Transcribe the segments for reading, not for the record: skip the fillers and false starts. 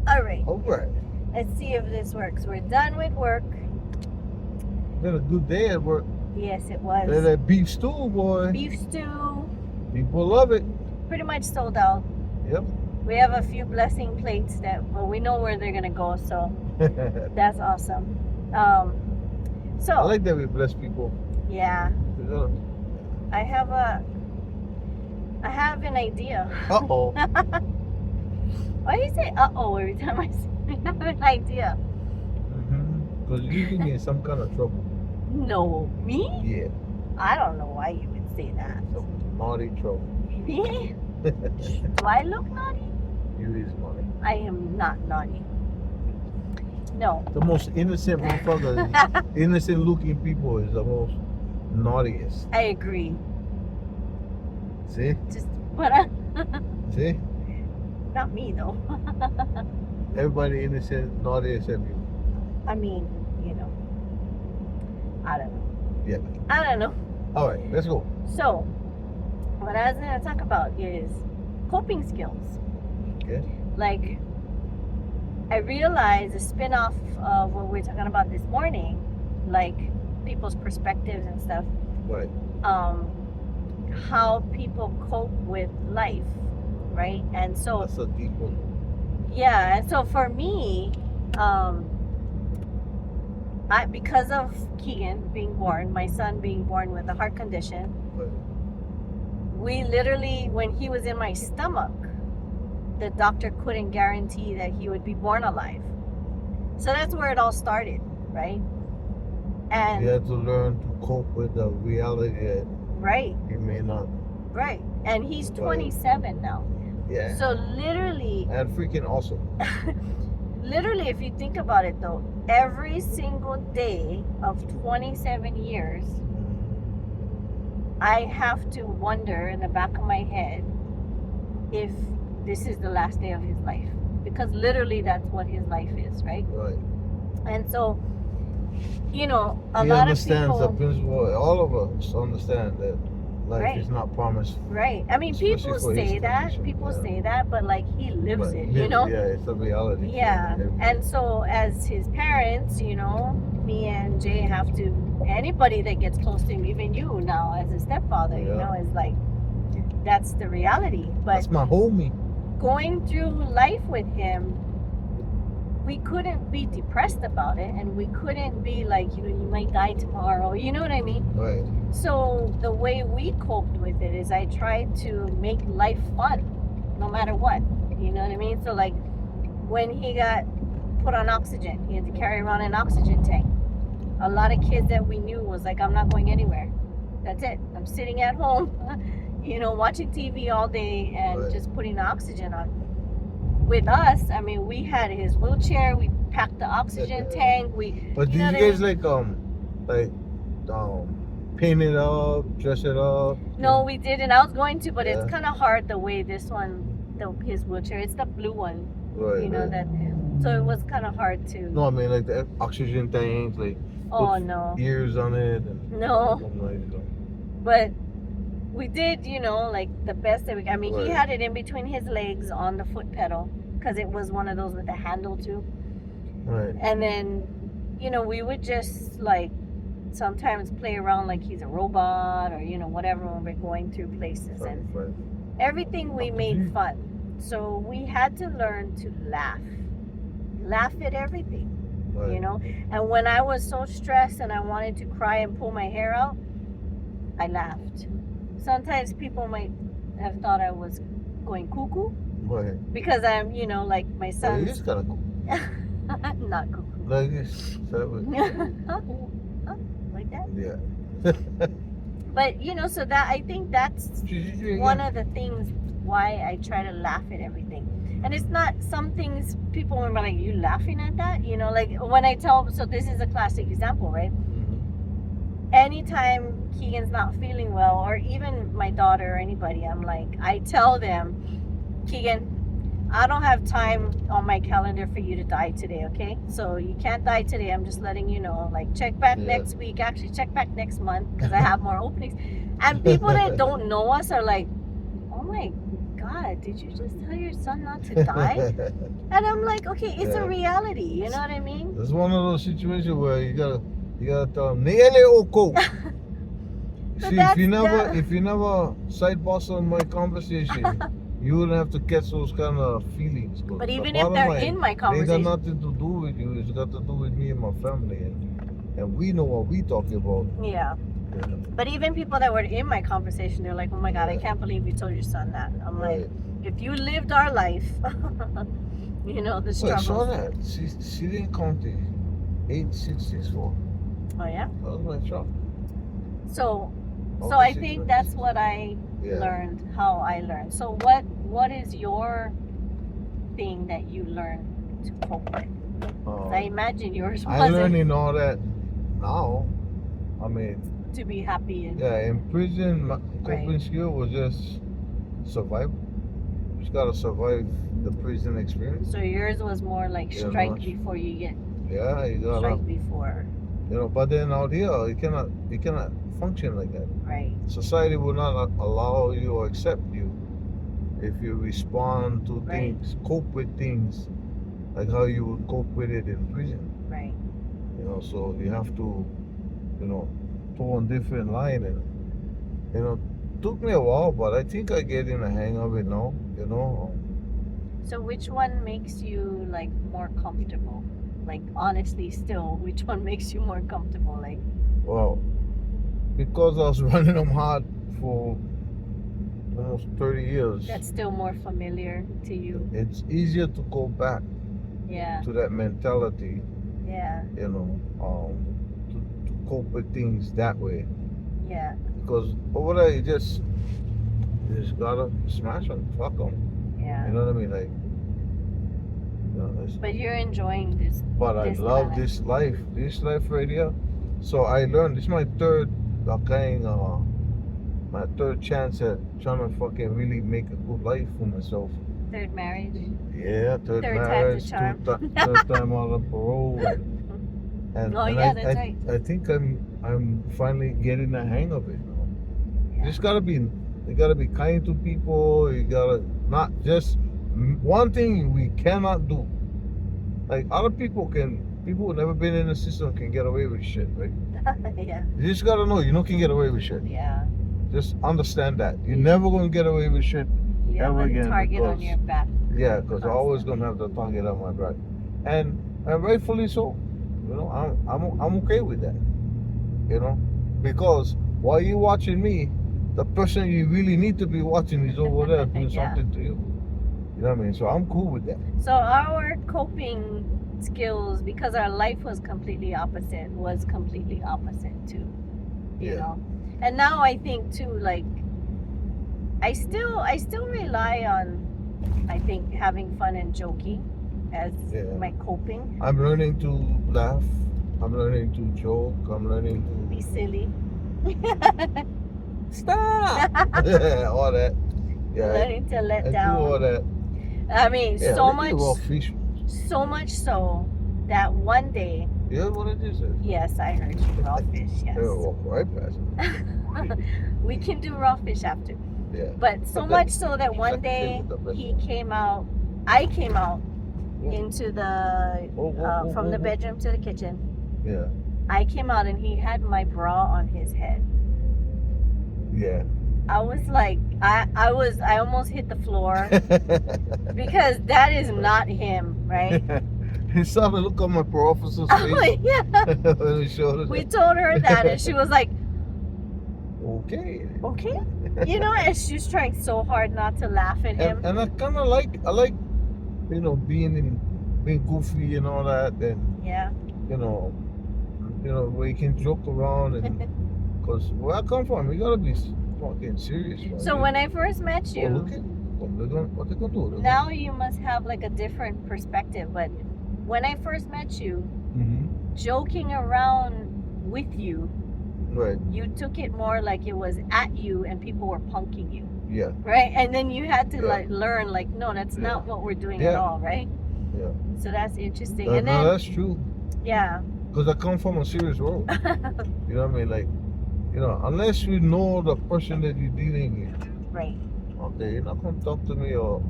All right. All right. Let's see if this works. We're done with work. We had a good day at work. Yes, it They had was. that beef stew, boy. Beef stew. People love it. Pretty much sold out. Yep. We have a few blessing plates that, well, we know where they're gonna go, so that's awesome. So I like that we bless people. yeah, Uh I have an idea. oh. Why do you say "uh-oh" every time I say I have an idea? Because you can get some kind of trouble. No, me? Yeah. I don't know why you would say that. Some naughty trouble. Me? Do I look naughty? You is naughty. I am not naughty. No. The most innocent motherfuckers, innocent looking people is the most naughtiest. I agree. See? Just, but See? not me though. Everybody innocent, naughty except you. I mean, you know, I don't know. Yeah. I don't know. All right, let's go. So, what I was going to talk about is coping skills. Okay. Like, I realized a spin-off of what we were talking about this morning, like people's perspectives and stuff, Right. how people cope with life, right? And so, That's a deep one. yeah, and so for me, because of Keegan being born, my son being born with a heart condition, Right. we literally, when he was in my stomach, the doctor couldn't guarantee that he would be born alive. So that's where it all started, right? And You have to learn to cope with the reality that right, you may not. right. And he's Right. 27 now. Yeah. So literally, And freaking awesome. literally, if you think about it though, every single day of 27 years, I have to wonder in the back of my head if this is the last day of his life. Because literally that's what his life is, right? Right. And so, you know, a He lot of understands the people, principle. All of us understand that life Right. is not promised. right? I mean, Especially people for his say that, condition, people yeah. say that, but like he lives But it, yeah, you know? Yeah, it's a reality. for Yeah. everybody. And so, as his parents, you know, me and Jay have to, anybody that gets close to him, even you now as a stepfather, you Yeah. know, is like, that's the reality. But That's my homie. going through life with him, we couldn't be depressed about it, and we couldn't be like, you know, you might die tomorrow, you know what I mean? Right. So the way we coped with it is I tried to make life fun no matter what, you know what I mean? So like when he got put on oxygen, he had to carry around an oxygen tank. A lot of kids that we knew was like, I'm not going anywhere, that's it, I'm sitting at home you know, watching TV all day and Right. just putting the oxygen on. With us, I mean, we had his wheelchair, we packed the oxygen tank, we, But you do know you what I guys paint it up, dress it up? No, we didn't. I was going to, but Yeah. it's kind of hard the way this one, his wheelchair. It's the blue one, Right. you know right. that. So it was kind of hard to. No, I mean like the oxygen tanks, like Oh put no, ears on it. And no. something like that. But we did, you know, like the best that we. I mean, he Right. had it in between his legs on the foot pedal because it was one of those with a handle too. Right. And then, you know, we would just like sometimes play around like he's a robot or you know whatever when we're going through places and. Right. Everything we made fun. So we had to learn to laugh at everything, Right. you know. And when I was so stressed and I wanted to cry and pull my hair out, I laughed. Sometimes people might have thought I was going cuckoo Right. because I'm, you know, like my Well, son. it is kind of cool. I'm not cuckoo. Like this. That was, Like that. yeah. But you know, so that I think that's one of the things why I try to laugh at everything. And it's not some things people will be like, you laughing at that? You know, like when I tell, so this is a classic example, right? Anytime Keegan's not feeling well, or even my daughter or anybody, I'm like, I tell them, Keegan, I don't have time on my calendar for you to die today, okay? So you can't die today. I'm just letting you know. Like, check back Yeah. next week. Actually, check back next month because I have more openings. And people that don't know us are like, oh my God, God, did you just tell your son not to die? And I'm like, okay, it's Yeah. a reality. You know what I mean? It's one of those situations where you gotta tell them nearly oko. But See, that's if you never side boss on my conversation, you wouldn't have to catch those kind of feelings. But the even if bottom they're line, in my they got conversation, nothing to do with you. It's got to do with me and my family, and we know what we talking about. yeah. You know? But even people that were in my conversation, they're like, "Oh my God, I Yeah. can't believe you told your son that." I'm like, Right. if you lived our life, you know the Wait, saw struggles. that? She didn't count the 8664. Oh yeah. That was my truck. So All I the think that's situations. what I Yeah. learned, how I learned. So what is your thing that you learned to cope with? I imagine yours I'm wasn't learning all that now. I mean, to be happy and yeah, in prison, my Right. coping skill was just survive. You just gotta survive the prison experience. so yours was more like Yeah, strike much. before you get Yeah, you gotta, strike before, But then out here, you cannot function like that. right? Society will not allow you or accept you if you respond to Right. things, cope with things like how you would cope with it in prison. Right. So you have to, toe on different line, and took me a while, but I think I get in the hang of it now. So which one makes you like more comfortable? Like honestly, still, which one makes you more comfortable? Like Well, because I was running them hard for almost 30 years, that's still more familiar to you? it's easier to go back Yeah. to that mentality, Yeah. to cope with things that way. Yeah. Because over there, you just gotta smash them, fuck them. Yeah. You know what I mean? Like, But you're enjoying this. but I this love life. this life right here. So I learned, this is my third, my third chance at trying to fucking really make a good life for myself. Third marriage. Yeah, third Third time's a marriage, charm. third time out on parole. And Oh, and yeah, that's right. I think I'm finally getting the hang of it. You Yeah. just you gotta be kind to people. You gotta not just one thing we cannot do. Like other people who never been in the system can get away with shit, right? Yeah. You just gotta know you can get away with shit. Yeah. Just understand that you're never gonna get away with shit. You have Ever a again, target on because- your back. Yeah, because I'm always Constantly. gonna have the target on my back, and rightfully so. I'm okay with that. Because while you watching me, the person you really need to be watching is over there doing Yeah. something to you. You know what I mean? So I'm cool with that. So our coping skills, because our life was completely opposite too. You Yeah. know. And now I think too, like I still rely on I think having fun and joking as Yeah. my coping. I'm learning to laugh. I'm learning to joke. I'm learning Be silly. to stop. All that. Yeah. Learning to I let do down. all that. I mean, Yeah, so let much me raw fish. so much so that one day, You heard what I just said? yes, I heard you, raw fish, yes. Yeah, walk right past it. We can do raw fish after. Yeah. But so much so that one day I came out into the from the bedroom to the kitchen. Yeah. I came out and he had my bra on his head. Yeah. I was like, I almost hit the floor because that is not him, right? He saw the look on my officer's I'm face like, yeah. when he showed us. We told her that, and she was like, Okay. okay, and she's trying so hard not to laugh at him. And I kind of like being goofy and all that, and Yeah. where you can joke around, and because where I come from, you gotta be fucking serious. Man. So when I first met Oh, you, look at what they gonna do. now you must have like a different perspective. But when I first met you, Mm-hmm. joking around with you, Right. you took it more like it was at you and people were punking you, Yeah. right? And then you had to Yeah. like learn, like, no, that's Yeah. not what we're doing at Yeah. all, right? Yeah. So that's interesting. No, And then, that's true. yeah, Because I come from a serious road. You know what I mean? Like, unless you know the person that you're dealing with, right. Okay, you're not gonna talk to me or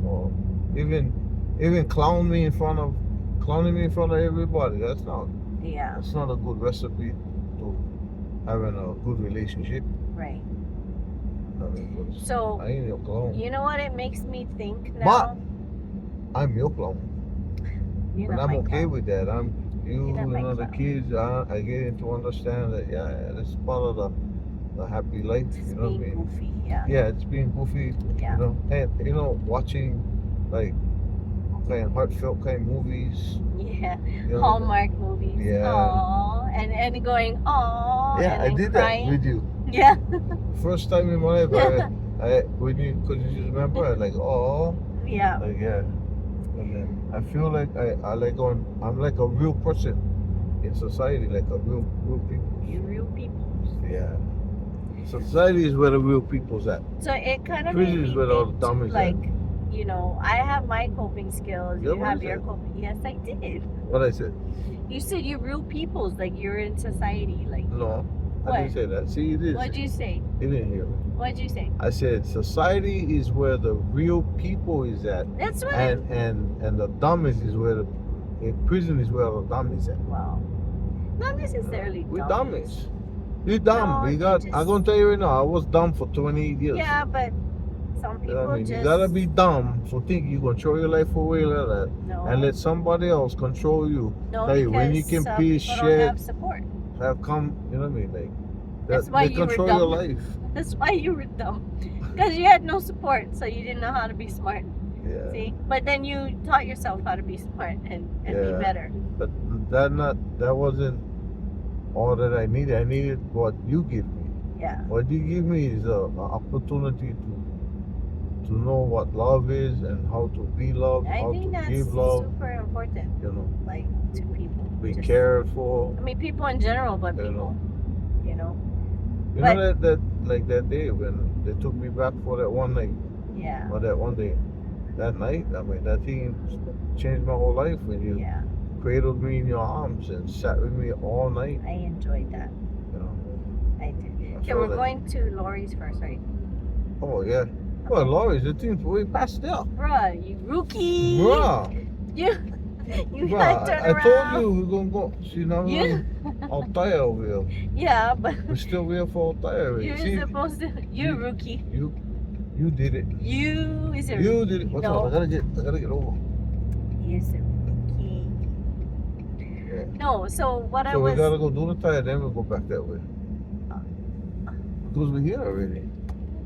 even clowning me in front of everybody. That's not Yeah, a good recipe to having a good relationship. right. I mean, 'cause So, I ain't your clown. you know what it makes me think Ma- now? I'm your clown. You're But not I'm my okay clown. with that. You You're not my know, the clown. kids. I get to understand that. Yeah, that's part of the happy life. Just You know what I being mean? goofy, yeah. Yeah, it's being goofy. Yeah. You know, and watching like kind of heartfelt kind of movies. Yeah. You know, Hallmark movies. Yeah. Aww. And going, aww. Yeah, and I then did crying. that with you. Yeah. First time in my life, when you, cause you remember, I like, oh, Yeah. like yeah, and then I feel like I'm like a real person in society, like a real people. You real people. Yeah, society is where the real people's at. So it kind of Prison made is me where all think the dumb too, is like, at. you know, I have my coping skills. Yeah, You what have is your it? coping. Yes, I did. What I said? You said you're real peoples, like you're in society, like. No, What? I didn't say that. See, you did. What'd you say? You didn't hear me. What'd you say? I said society is where the real people is at, That's what. and the dumbest is where prison is where the dumb is at. Well, not necessarily. We dumb. dummies. You dumb. No, you you got. just- I'm gonna tell you right now. I was dumb for 28 years. Yeah, but some You people know what I mean? just. You gotta be dumb for think you gonna throw your life away like that No. and let somebody else control you. No, Hey, because when you can some be people shit- don't have support. Have come. You know what I mean? Like That's why they you were control your dumb. life. That's why you were dumb. Because you had no support, so you didn't know how to be smart. Yeah. See? But then you taught yourself how to be smart and be Yeah. better. But that wasn't all that I needed. I needed what you give me. Yeah. What you give me is an opportunity to know what love is and how to be loved, I how think to that's give love. super important, You know, like, to people. be Just- cared for. I mean, people in general, but You know. people. You know? You But- know that like that day when they took me back for that one night Yeah. or that one day. That night, I mean, that thing changed my whole life when you Yeah. cradled me in your arms and sat with me all night. I enjoyed that. You know. I did. I Okay, felt we're that. going to Lori's first, right? Oh yeah. Well, Laurie's the thing's way past there. Bruh, you rookie. Bruh. You Bruh, gotta turn I around. told you we're gonna go. See now You, Altair over here. yeah, but We're still here for Altair. you're See, supposed to. You're a you- rookie. you did it. You is a You did it. What's No. up? I gotta get over. He is a rookie. Yeah. No, so what I So we was. gotta go do the tire, then we'll go back that way. Because we're here already.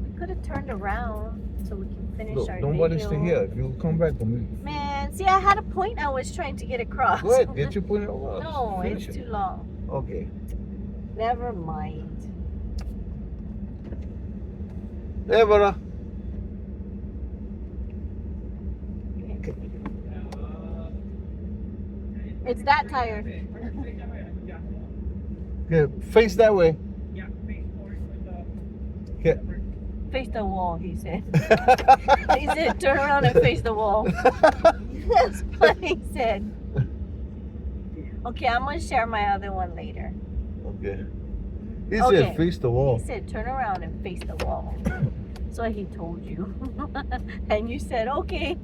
We could have turned around so we can finish Look, our nobody's video. to here. If you come back, then Man, see, I had a point I was trying to get across. go ahead, get your point over. No, Finish it's it. too long. Okay. Never mind. Hey, brother. It's that tire. Okay, face that way. Okay. Face the wall, he said. He said, turn around and face the wall. That's what he said. Okay, I'm gonna share my other one later. Okay. He Okay. said face the wall. He said, turn around and face the wall. That's what he told you. And you said, okay.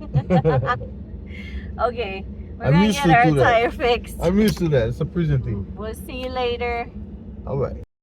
Okay, we're I'm gonna used get to our do that. tire fixed. I'm used to that. It's a prison thing. We'll see you later. All right.